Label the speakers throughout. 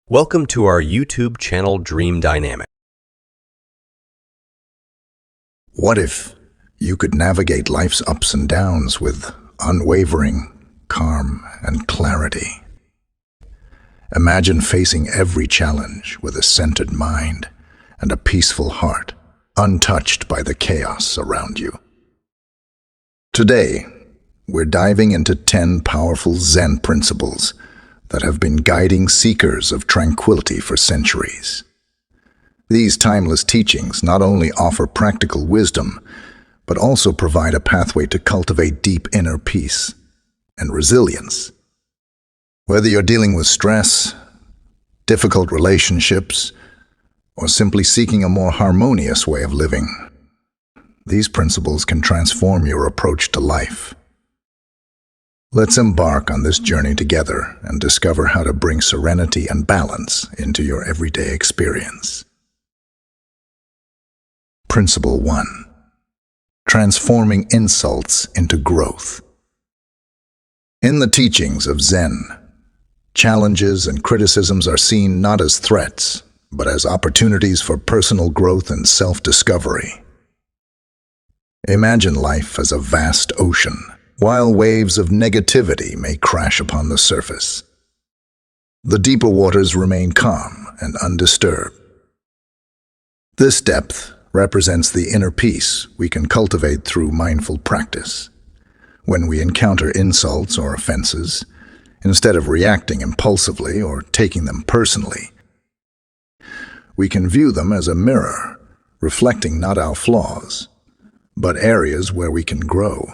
Speaker 1: Welcome to our YouTube channel Dream Dynamic.
Speaker 2: What if you could navigate life's ups and downs with unwavering calm and clarity? Imagine facing every challenge with a centered mind and a peaceful heart, untouched by the chaos around you. Today, we're diving into 10 powerful Zen principles that have been guiding seekers of tranquility for centuries. These timeless teachings not only offer practical wisdom, but also provide a pathway to cultivate deep inner peace and resilience. Whether you're dealing with stress, difficult relationships, or simply seeking a more harmonious way of living, these principles can transform your approach to life. Let's embark on this journey together and discover how to bring serenity and balance into your everyday experience. Principle 1. Transforming insults into growth. In the teachings of Zen, challenges and criticisms are seen not as threats, but as opportunities for personal growth and self-discovery. Imagine life as a vast ocean, while waves of negativity may crash upon the surface. The deeper waters remain calm and undisturbed. This depth represents the inner peace we can cultivate through mindful practice. When we encounter insults or offenses, instead of reacting impulsively or taking them personally, we can view them as a mirror, reflecting not our flaws, but areas where we can grow.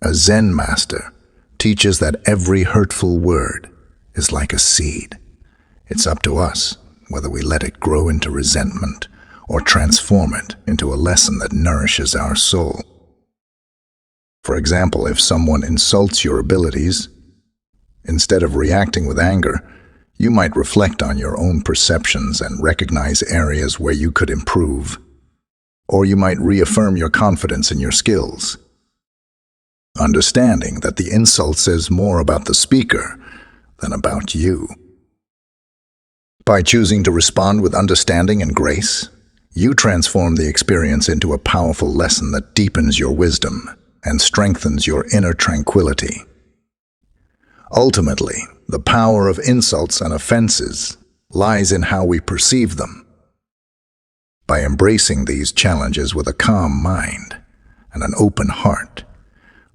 Speaker 2: A Zen master teaches that every hurtful word is like a seed. It's up to us whether we let it grow into resentment or transform it into a lesson that nourishes our soul. For example, if someone insults your abilities, instead of reacting with anger, you might reflect on your own perceptions and recognize areas where you could improve. Or you might reaffirm your confidence in your skills, understanding that the insult says more about the speaker than about you. By choosing to respond with understanding and grace, you transform the experience into a powerful lesson that deepens your wisdom and strengthens your inner tranquility. Ultimately, the power of insults and offenses lies in how we perceive them. By embracing these challenges with a calm mind and an open heart,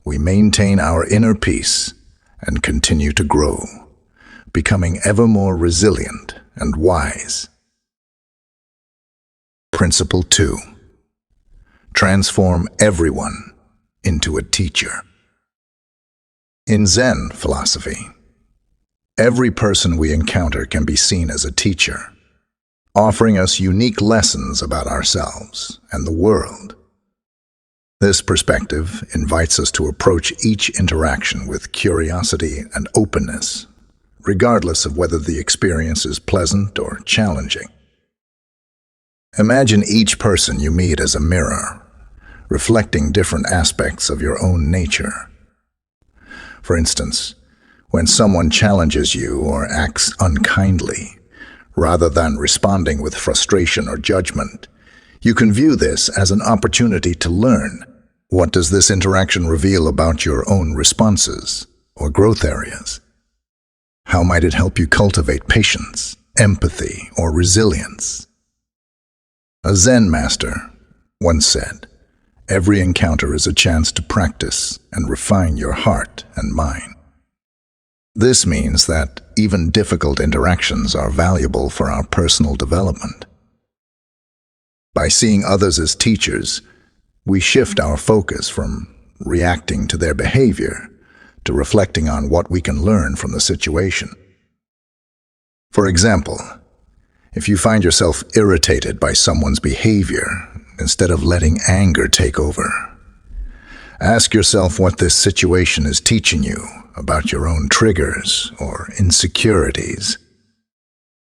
Speaker 2: we maintain our inner peace and continue to grow, becoming ever more resilient and wise. Principle 2. Transform everyone into a teacher. In Zen philosophy, every person we encounter can be seen as a teacher, offering us unique lessons about ourselves and the world. This perspective invites us to approach each interaction with curiosity and openness, regardless of whether the experience is pleasant or challenging. Imagine each person you meet as a mirror, reflecting different aspects of your own nature. For instance, when someone challenges you or acts unkindly, rather than responding with frustration or judgment, you can view this as an opportunity to learn. What does this interaction reveal about your own responses or growth areas? How might it help you cultivate patience, empathy, or resilience? A Zen master once said, "Every encounter is a chance to practice and refine your heart and mind." This means that even difficult interactions are valuable for our personal development. By seeing others as teachers, we shift our focus from reacting to their behavior to reflecting on what we can learn from the situation. For example, if you find yourself irritated by someone's behavior, instead of letting anger take over, ask yourself what this situation is teaching you about your own triggers or insecurities.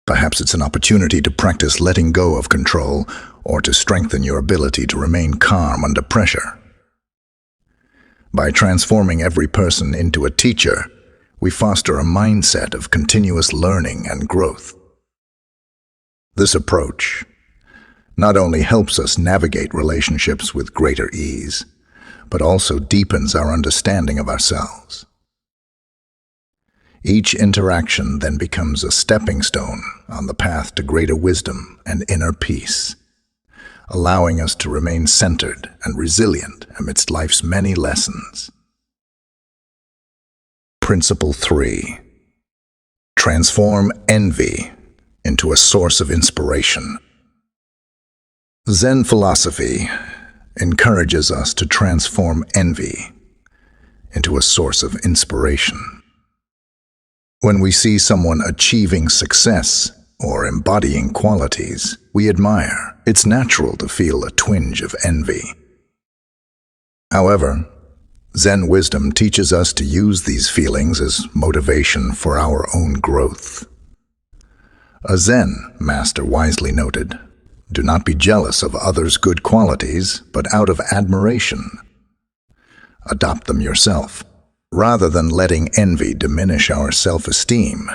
Speaker 2: Perhaps it's an opportunity to practice letting go of control or to strengthen your ability to remain calm under pressure. By transforming every person into a teacher, we foster a mindset of continuous learning and growth. This approach not only helps us navigate relationships with greater ease, but also deepens our understanding of ourselves. Each interaction then becomes a stepping stone on the path to greater wisdom and inner peace, allowing us to remain centered and resilient amidst life's many lessons. Principle 3. Transform envy into a source of inspiration. Zen philosophy encourages us to transform envy into a source of inspiration. When we see someone achieving success or embodying qualities we admire, it's natural to feel a twinge of envy. However, Zen wisdom teaches us to use these feelings as motivation for our own growth. A Zen master wisely noted, "Do not be jealous of others' good qualities, but out of admiration, adopt them yourself." Rather than letting envy diminish our self-esteem,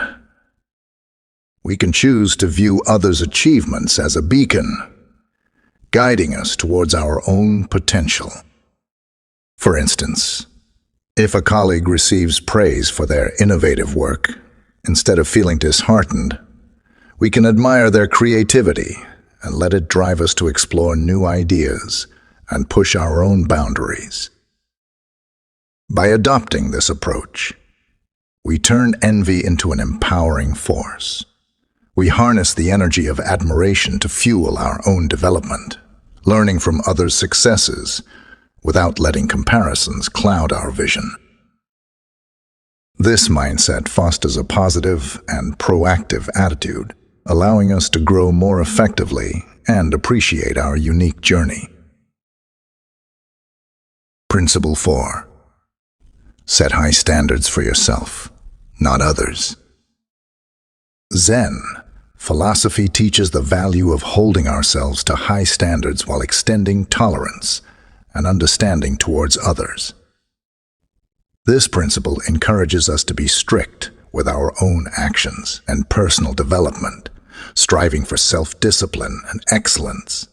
Speaker 2: we can choose to view others' achievements as a beacon, guiding us towards our own potential. For instance, if a colleague receives praise for their innovative work, instead of feeling disheartened, we can admire their creativity and let it drive us to explore new ideas and push our own boundaries. By adopting this approach, we turn envy into an empowering force. We harness the energy of admiration to fuel our own development, learning from others' successes without letting comparisons cloud our vision. This mindset fosters a positive and proactive attitude, allowing us to grow more effectively and appreciate our unique journey. Principle 4. Set high standards for yourself, not others. Zen philosophy teaches the value of holding ourselves to high standards while extending tolerance and understanding towards others. This principle encourages us to be strict with our own actions and personal development, striving for self-discipline and excellence.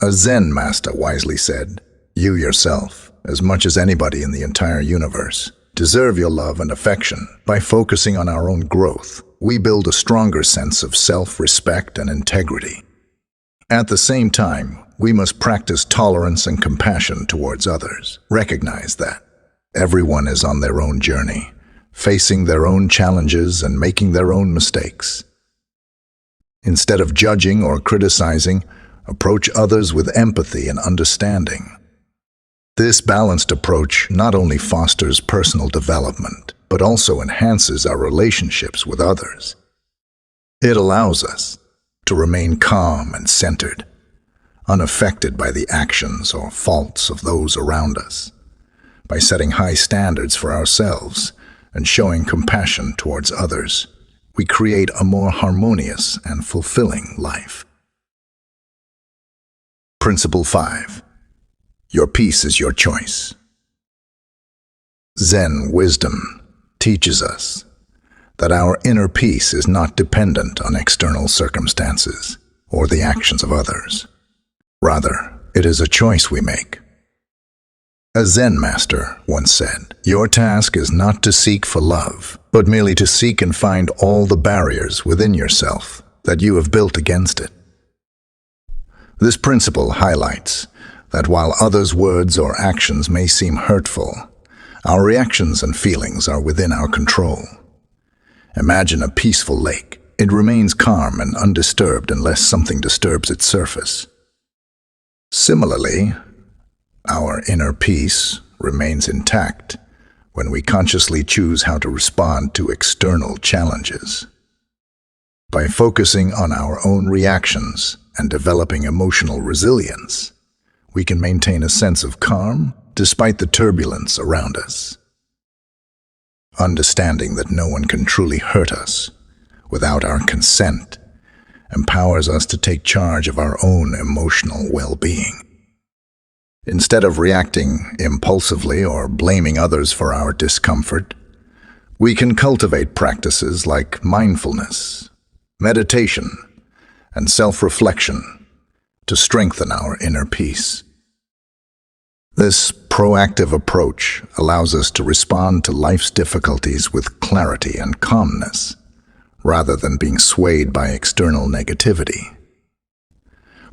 Speaker 2: A Zen master wisely said, "You yourself, as much as anybody in the entire universe, deserve your love and affection." By focusing on our own growth, we build a stronger sense of self-respect and integrity. At the same time, we must practice tolerance and compassion towards others. Recognize that everyone is on their own journey, facing their own challenges and making their own mistakes. Instead of judging or criticizing, approach others with empathy and understanding. This balanced approach not only fosters personal development, but also enhances our relationships with others. It allows us to remain calm and centered, unaffected by the actions or faults of those around us. By setting high standards for ourselves and showing compassion towards others, we create a more harmonious and fulfilling life. Principle 5. Your peace is your choice. Zen wisdom teaches us that our inner peace is not dependent on external circumstances or the actions of others. Rather, it is a choice we make. A Zen master once said, "Your task is not to seek for love, but merely to seek and find all the barriers within yourself that you have built against it." This principle highlights that while others' words or actions may seem hurtful, our reactions and feelings are within our control. Imagine a peaceful lake. It remains calm and undisturbed unless something disturbs its surface. Similarly, our inner peace remains intact when we consciously choose how to respond to external challenges. By focusing on our own reactions and developing emotional resilience, we can maintain a sense of calm despite the turbulence around us. Understanding that no one can truly hurt us without our consent empowers us to take charge of our own emotional well-being. Instead of reacting impulsively or blaming others for our discomfort, We can cultivate practices like mindfulness, meditation, and self-reflection to strengthen our inner peace. This proactive approach allows us to respond to life's difficulties with clarity and calmness, rather than being swayed by external negativity.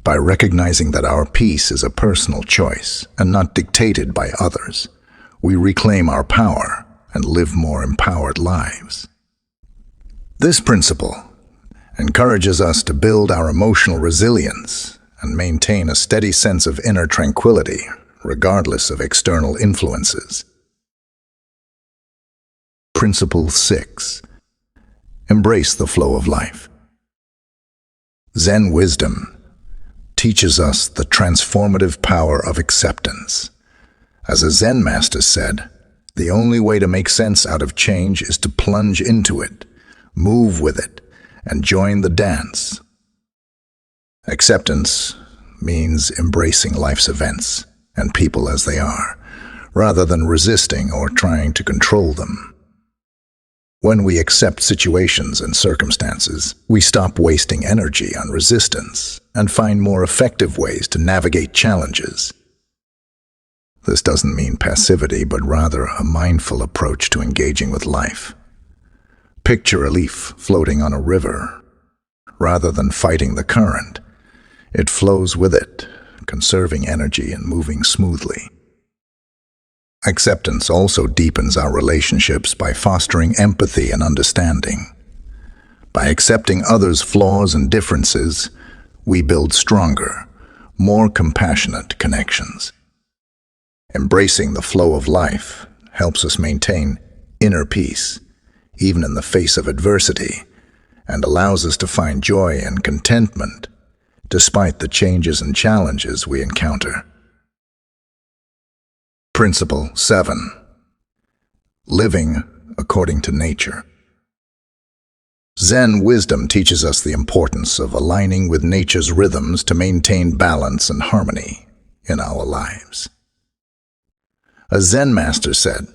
Speaker 2: By recognizing that our peace is a personal choice and not dictated by others, we reclaim our power and live more empowered lives. This principle encourages us to build our emotional resilience and maintain a steady sense of inner tranquility, regardless of external influences. Principle 6. Embrace the flow of life. Zen wisdom teaches us the transformative power of acceptance. As a Zen master said, the only way to make sense out of change is to plunge into it, move with it, and join the dance. Acceptance means embracing life's events and people as they are, rather than resisting or trying to control them. When we accept situations and circumstances, we stop wasting energy on resistance and find more effective ways to navigate challenges. This doesn't mean passivity, but rather a mindful approach to engaging with life. Picture a leaf floating on a river. Rather than fighting the current, it flows with it, conserving energy and moving smoothly. Acceptance also deepens our relationships by fostering empathy and understanding. By accepting others' flaws and differences, we build stronger, more compassionate connections. Embracing the flow of life helps us maintain inner peace, even in the face of adversity, and allows us to find joy and contentment despite the changes and challenges we encounter. Principle 7. Living according to nature. Zen wisdom teaches us the importance of aligning with nature's rhythms to maintain balance and harmony in our lives. A Zen master said,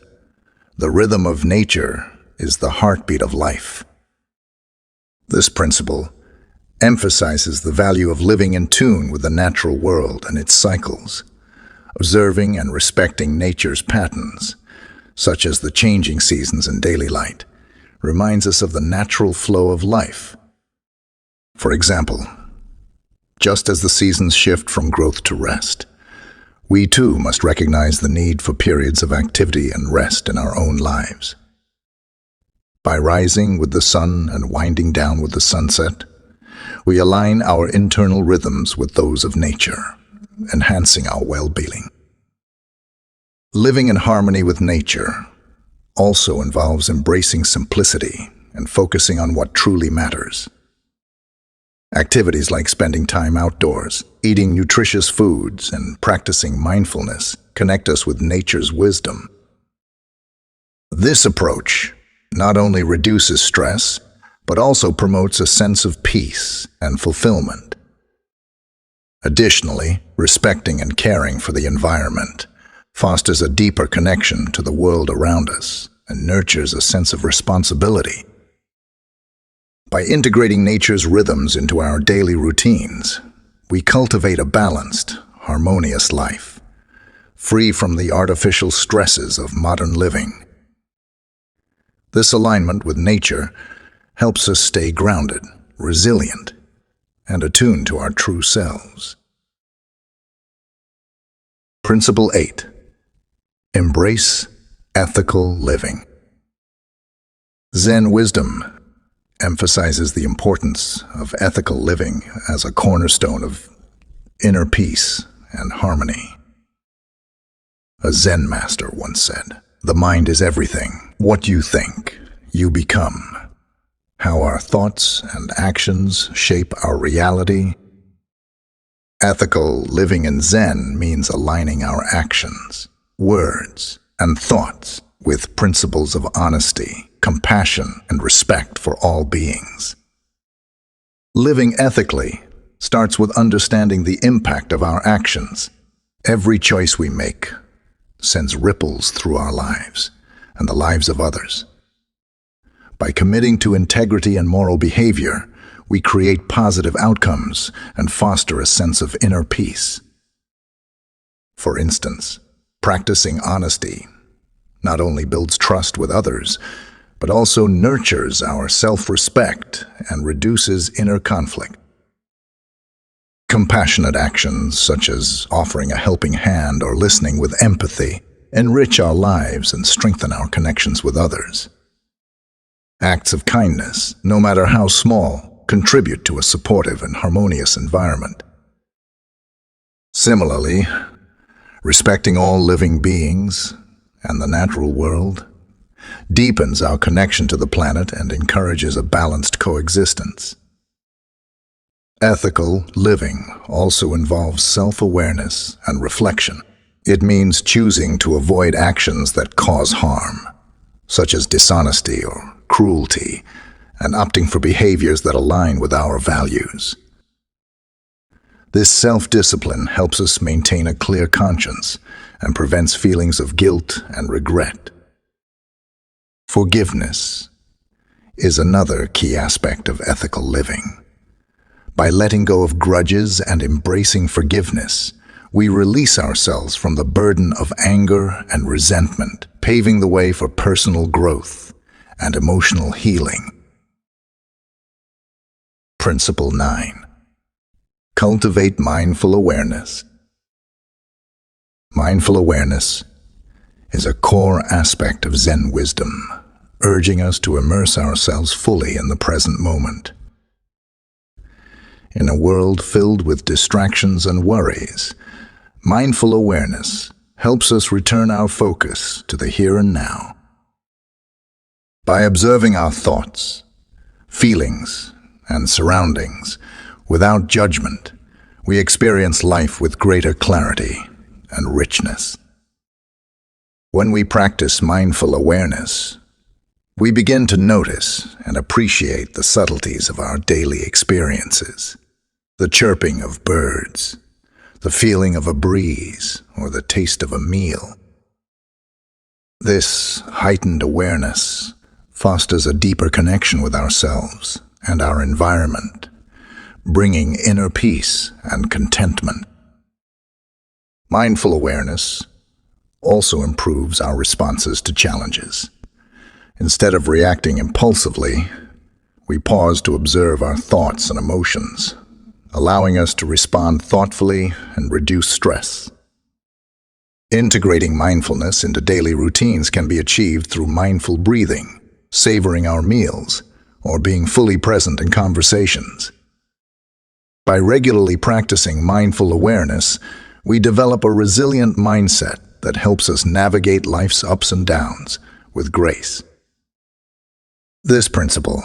Speaker 2: "The rhythm of nature is the heartbeat of life." This principle emphasizes the value of living in tune with the natural world and its cycles. Observing and respecting nature's patterns, such as the changing seasons and daily light, reminds us of the natural flow of life. For example, just as the seasons shift from growth to rest, we too must recognize the need for periods of activity and rest in our own lives. By rising with the sun and winding down with the sunset, we align our internal rhythms with those of nature, enhancing our well-being. Living in harmony with nature also involves embracing simplicity and focusing on what truly matters. Activities like spending time outdoors, eating nutritious foods, and practicing mindfulness connect us with nature's wisdom. This approach not only reduces stress, but also promotes a sense of peace and fulfillment. Additionally, respecting and caring for the environment fosters a deeper connection to the world around us and nurtures a sense of responsibility. By integrating nature's rhythms into our daily routines, we cultivate a balanced, harmonious life, free from the artificial stresses of modern living. This alignment with nature helps us stay grounded, resilient, and attuned to our true selves. Principle 8. Embrace ethical living. Zen wisdom emphasizes the importance of ethical living as a cornerstone of inner peace and harmony. A Zen master once said, "The mind is everything. What you think, you become. How our thoughts and actions shape our reality." Ethical living in Zen means aligning our actions, words, and thoughts with principles of honesty, compassion, and respect for all beings. Living ethically starts with understanding the impact of our actions. Every choice we make sends ripples through our lives and the lives of others. By committing to integrity and moral behavior, we create positive outcomes and foster a sense of inner peace. For instance, practicing honesty not only builds trust with others, but also nurtures our self-respect and reduces inner conflict. Compassionate actions, such as offering a helping hand or listening with empathy, enrich our lives and strengthen our connections with others. Acts of kindness, no matter how small, contribute to a supportive and harmonious environment. Similarly, respecting all living beings and the natural world deepens our connection to the planet and encourages a balanced coexistence. Ethical living also involves self-awareness and reflection. It means choosing to avoid actions that cause harm, such as dishonesty or cruelty, and opting for behaviors that align with our values. This self-discipline helps us maintain a clear conscience and prevents feelings of guilt and regret. Forgiveness is another key aspect of ethical living. By letting go of grudges and embracing forgiveness, we release ourselves from the burden of anger and resentment, paving the way for personal growth and emotional healing. Principle 9. Cultivate mindful awareness. Mindful awareness is a core aspect of Zen wisdom, urging us to immerse ourselves fully in the present moment. In a world filled with distractions and worries, mindful awareness helps us return our focus to the here and now. By observing our thoughts, feelings, and surroundings without judgment, we experience life with greater clarity and richness. When we practice mindful awareness, we begin to notice and appreciate the subtleties of our daily experiences. The chirping of birds, the feeling of a breeze, or the taste of a meal. This heightened awareness fosters a deeper connection with ourselves and our environment, bringing inner peace and contentment. Mindful awareness also improves our responses to challenges. Instead of reacting impulsively, we pause to observe our thoughts and emotions, allowing us to respond thoughtfully and reduce stress. Integrating mindfulness into daily routines can be achieved through mindful breathing, savoring our meals, or being fully present in conversations. By regularly practicing mindful awareness, we develop a resilient mindset that helps us navigate life's ups and downs with grace. This principle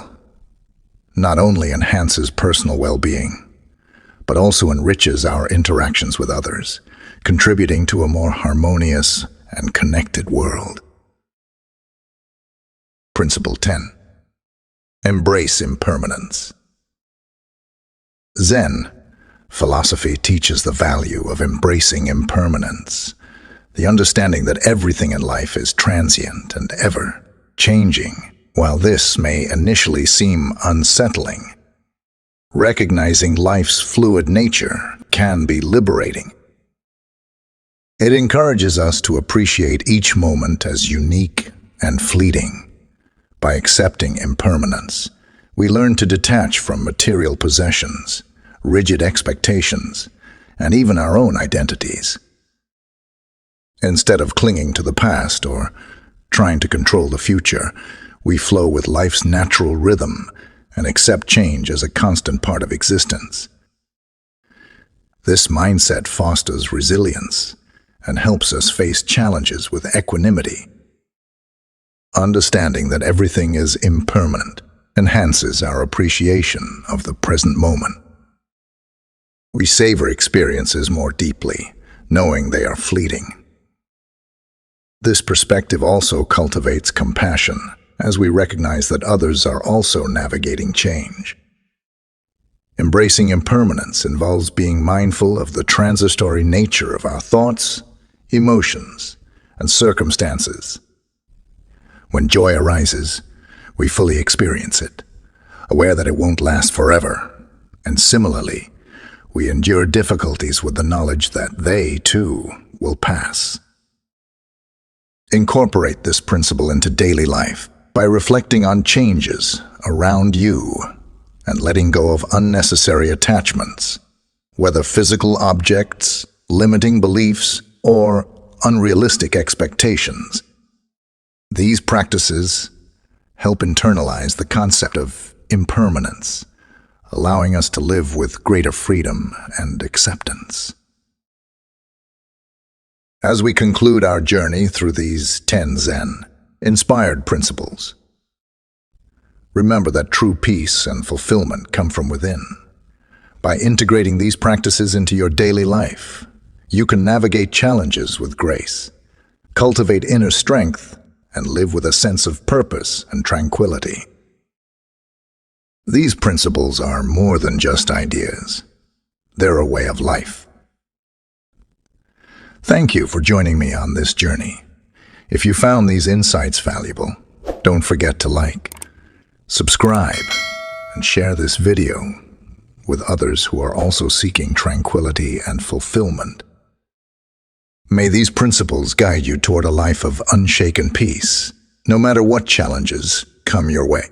Speaker 2: not only enhances personal well-being, but also enriches our interactions with others, contributing to a more harmonious and connected world. Principle 10. Embrace impermanence. Zen philosophy teaches the value of embracing impermanence, the understanding that everything in life is transient and ever-changing. While this may initially seem unsettling, recognizing life's fluid nature can be liberating. It encourages us to appreciate each moment as unique and fleeting. By accepting impermanence, we learn to detach from material possessions, rigid expectations, and even our own identities. Instead of clinging to the past or trying to control the future, we flow with life's natural rhythm and accept change as a constant part of existence. This mindset fosters resilience and helps us face challenges with equanimity. Understanding that everything is impermanent enhances our appreciation of the present moment. We savor experiences more deeply, knowing they are fleeting. This perspective also cultivates compassion, as we recognize that others are also navigating change. Embracing impermanence involves being mindful of the transitory nature of our thoughts, emotions, and circumstances. When joy arises, we fully experience it, aware that it won't last forever. And similarly, we endure difficulties with the knowledge that they, too, will pass. Incorporate this principle into daily life by reflecting on changes around you and letting go of unnecessary attachments, whether physical objects, limiting beliefs, or unrealistic expectations. These practices help internalize the concept of impermanence, allowing us to live with greater freedom and acceptance. As we conclude our journey through these 10 Zen inspired principles, remember that true peace and fulfillment come from within. By integrating these practices into your daily life, you can navigate challenges with grace, cultivate inner strength, and live with a sense of purpose and tranquility. These principles are more than just ideas. They're a way of life. Thank you for joining me on this journey. If you found these insights valuable, don't forget to like, subscribe, and share this video with others who are also seeking tranquility and fulfillment. May these principles guide you toward a life of unshaken peace, no matter what challenges come your way.